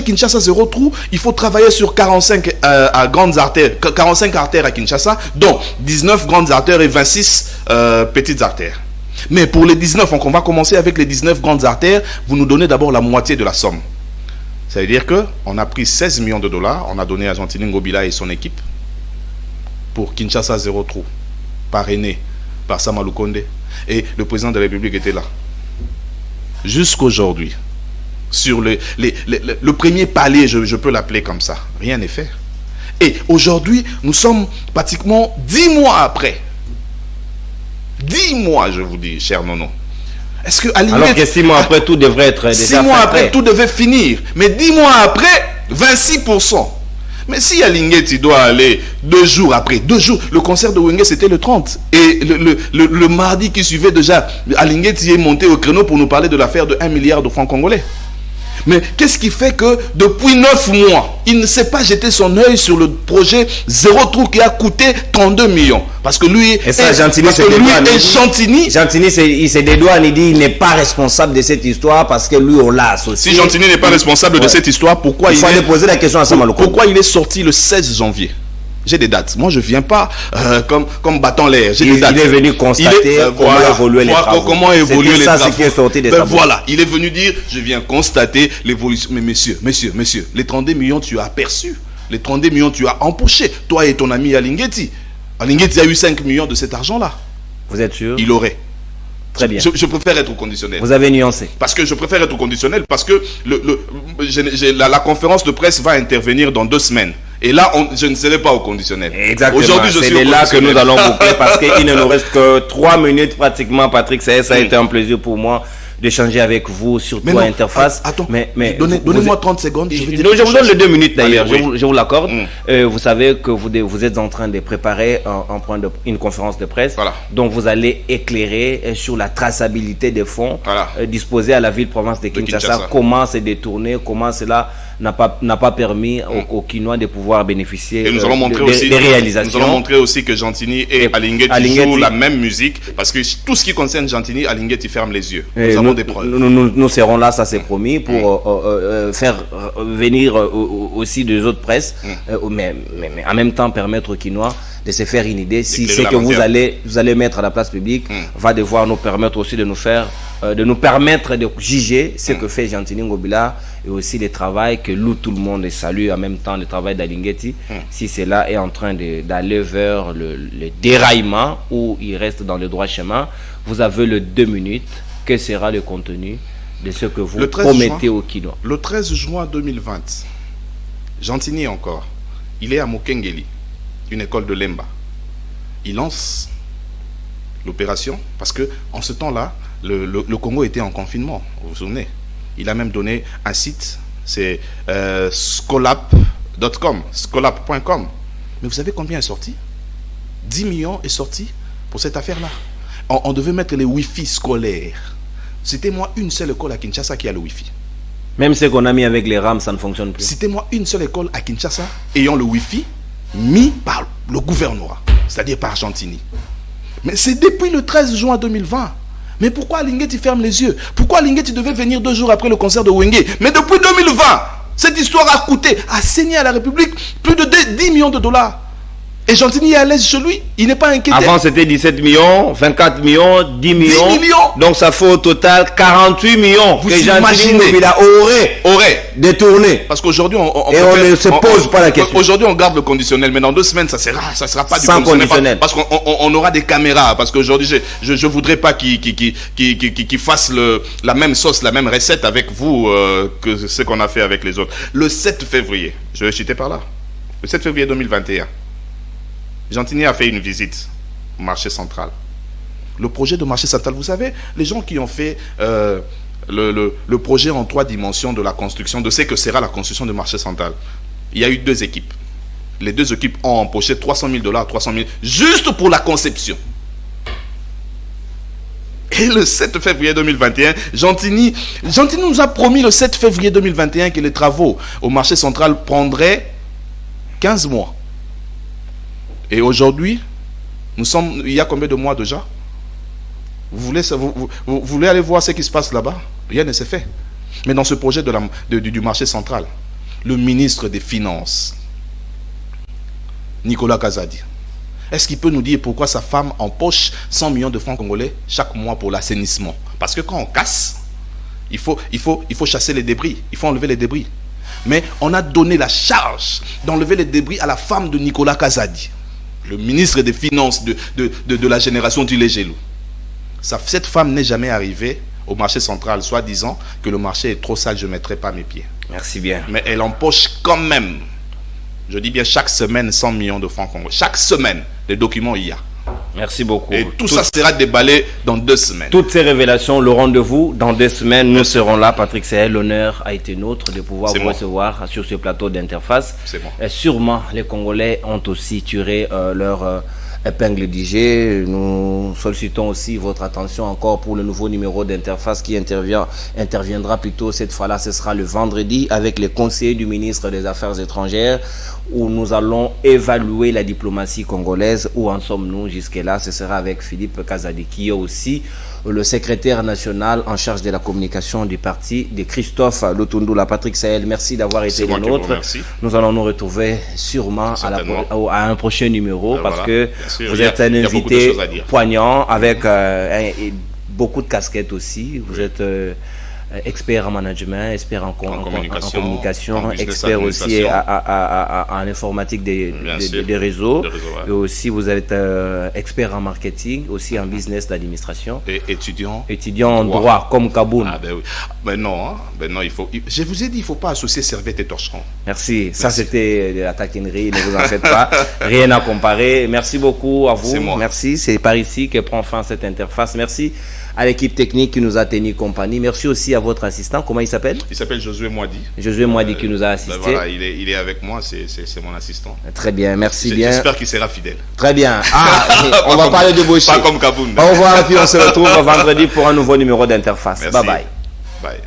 Kinshasa Zéro Trou, il faut travailler sur 45 grandes artères, 45 artères à Kinshasa, dont 19 grandes artères et 26 petites artères. Mais pour les 19, donc on va commencer avec les 19 grandes artères, vous nous donnez d'abord la moitié de la somme. Ça veut dire qu'on a pris 16 millions de dollars, on a donné à Gentini Ngobila et son équipe pour Kinshasa Zéro Trou, parrainé par Samalukonde. Et le président de la République était là. Jusqu'aujourd'hui, sur le premier palier, je peux l'appeler comme ça, rien n'est fait. Et aujourd'hui, nous sommes pratiquement 10 mois après. 10 mois, je vous dis, cher Nono. Est-ce que alors que 6 mois après, tout devrait être déjà 6 mois après, tout devait finir. Mais 10 mois après, 26%. Mais si Alinguetti doit aller 2 jours après, 2 jours, le concert de Wenge c'était le 30. Et le mardi qui suivait déjà, Alinguetti est monté au créneau pour nous parler de l'affaire de 1 milliard de francs congolais. Mais qu'est-ce qui fait que depuis 9 mois, il ne s'est pas jeté son œil sur le projet Zéro Trou qui a coûté 32 millions? Parce que lui, et ça, Gentini, il se dédouane, il dit il n'est pas responsable de cette histoire parce que lui, on l'a associé. Si Gentini n'est pas responsable de cette histoire, pourquoi il faut poser la question à Samalukonde. Pourquoi il est sorti le 16 janvier? J'ai des dates. Moi, je ne viens pas comme battant l'air. Il est venu constater comment évoluer les travaux. Comment évoluer les travaux. C'est ça qui est sorti des travaux. Voilà, il est venu dire, je viens constater l'évolution. Mais messieurs, les 32 millions, tu as aperçu. Les 32 millions, tu as empoché. Toi et ton ami Alinguetti. Alinguetti a eu 5 millions de cet argent-là. Vous êtes sûr? Il aurait. Très bien. Je préfère être au conditionnel. Vous avez nuancé. Parce que je préfère être au conditionnel. Parce que la conférence de presse va intervenir dans 2 semaines. Et là, je ne serai pas au conditionnel. Exactement. Aujourd'hui, c'est là que nous allons boucler parce qu'il ne nous reste que 3 minutes pratiquement, Patrick. Ça a été un plaisir pour moi d'échanger avec vous sur toi interface. Attends, donnez-moi 30 secondes. Je vous donne les 2 minutes d'ailleurs, je vous l'accorde. Vous savez que vous êtes en train de préparer une conférence de presse. Voilà. Donc vous allez éclairer sur la traçabilité des fonds disposés à la ville-province de Kinshasa. Comment c'est détourné, comment cela n'a pas permis aux Kinois de pouvoir bénéficier et nous allons montrer aussi, des réalisations. Nous allons montrer aussi que Gentini et Alinguetti jouent la même musique, parce que tout ce qui concerne Gentini, Alinguetti ferme les yeux. Nous avons des preuves. Nous serons là, ça c'est promis, pour faire venir aussi des autres presses, mais en même temps permettre aux Kinois de se faire une idée si ce que vous allez mettre à la place publique va devoir nous permettre aussi de nous permettre de juger ce que fait Gentini Ngobila, et aussi le travail que tout le monde salue, en même temps le travail d'Alinguetti, si cela est en train d'aller vers le déraillement ou il reste dans le droit chemin. Vous avez le 2 minutes. Que sera le contenu de ce que vous promettez aux Kinois? Le 13 juin 2020, Gentini encore, il est à Mokengeli, une école de Lemba. Il lance l'opération parce que en ce temps-là, le Congo était en confinement, vous vous souvenez. Il a même donné un site, c'est scolap.com. Mais vous savez combien est sorti? 10 millions est sorti pour cette affaire-là. On devait mettre les Wi-Fi scolaires. C'était moi une seule école à Kinshasa qui a le Wi-Fi. Même ce qu'on a mis avec les RAM, ça ne fonctionne plus. C'était moi une seule école à Kinshasa ayant le Wi-Fi mis par le gouvernement, c'est-à-dire par Gentini. Mais c'est depuis le 13 juin 2020. Mais pourquoi Alinguetti ferme les yeux? Pourquoi Alinguetti devait venir 2 jours après le concert de Wenge? Mais depuis 2020, cette histoire a saigné à la République plus de 10 millions de dollars. Et Gentini est à l'aise chez lui, il n'est pas inquiété. Avant c'était 17 millions, 24 millions, 10 millions. 10 millions. Donc ça fait au total 48 millions. Vous que imaginez, il aurait détourné. Parce qu'aujourd'hui on ne se pose pas la question. Aujourd'hui on garde le conditionnel, mais dans 2 semaines ça sera pas du sans conditionnel. Parce qu'on aura des caméras. Parce qu'aujourd'hui je voudrais pas qu'ils fassent la même sauce, la même recette avec vous que ce qu'on a fait avec les autres. Le 7 février, je vais citer par là. Le 7 février 2021. Gentini a fait une visite au marché central. Le projet de marché central, vous savez, les gens qui ont fait le projet en 3 dimensions de la construction, de ce que sera la construction du marché central, il y a eu 2 équipes. Les 2 équipes ont empoché $300,000, 300 000, juste pour la conception. Et le 7 février 2021, Gentini nous a promis le 7 février 2021 que les travaux au marché central prendraient 15 mois. Et aujourd'hui, il y a combien de mois déjà? Vous voulez aller voir ce qui se passe là-bas? Rien ne s'est fait. Mais dans ce projet du marché central, le ministre des Finances, Nicolas Kazadi, est-ce qu'il peut nous dire pourquoi sa femme empoche 100 millions de francs congolais chaque mois pour l'assainissement? Parce que quand on casse, il faut chasser les débris, il faut enlever les débris. Mais on a donné la charge d'enlever les débris à la femme de Nicolas Kazadi, le ministre des Finances de la génération du Légelou. Cette femme n'est jamais arrivée au marché central, soit disant que le marché est trop sale, je ne mettrai pas mes pieds. Merci bien. Mais elle empoche quand même, je dis bien chaque semaine, 100 millions de francs congolais. Chaque semaine, les documents il y a. Merci beaucoup. Et tout ça sera déballé dans 2 semaines. Toutes ces révélations, le rendez-vous dans 2 semaines, nous serons là. Patrick Sahel, l'honneur a été nôtre de pouvoir vous recevoir sur ce plateau d'interface. C'est bon. Sûrement, les Congolais ont aussi tiré leur épingle du jeu. Nous sollicitons aussi votre attention encore pour le nouveau numéro d'interface qui interviendra plutôt cette fois-là. Ce sera le vendredi avec les conseillers du ministre des Affaires étrangères, où nous allons évaluer la diplomatie congolaise. Où en sommes-nous jusque-là? Ce sera avec Philippe Kazadi, qui est aussi le secrétaire national en charge de la communication du parti de Christophe Lutundula. Patrick Sahel, merci d'avoir été le nôtre. Nous allons nous retrouver sûrement à un prochain numéro, parce que vous êtes un invité poignant avec beaucoup de casquettes aussi. Vous êtes expert en management, expert en communication, expert aussi en informatique des réseaux. Et aussi, vous êtes expert en marketing, aussi en business d'administration. Et étudiant en droit, comme Kaboun. Ah ben oui. Ben non, je vous ai dit, il ne faut pas associer serviette et torcheron. Merci. Ça, c'était de la taquinerie, ne vous en faites pas. Rien à comparer. Merci beaucoup à vous. Merci. C'est par ici que prend fin cette interface. Merci à l'équipe technique qui nous a tenu compagnie. Merci aussi à votre assistant. Comment il s'appelle? Il s'appelle Josué Moadi. Josué Moadi qui nous a assisté. Ben voilà, il est avec moi, c'est mon assistant. Très bien, merci bien. J'espère qu'il sera fidèle. Très bien. On va parler de Boucher. Pas comme Kaboun. Au revoir et puis on se retrouve vendredi pour un nouveau numéro d'interface. Bye bye. Bye.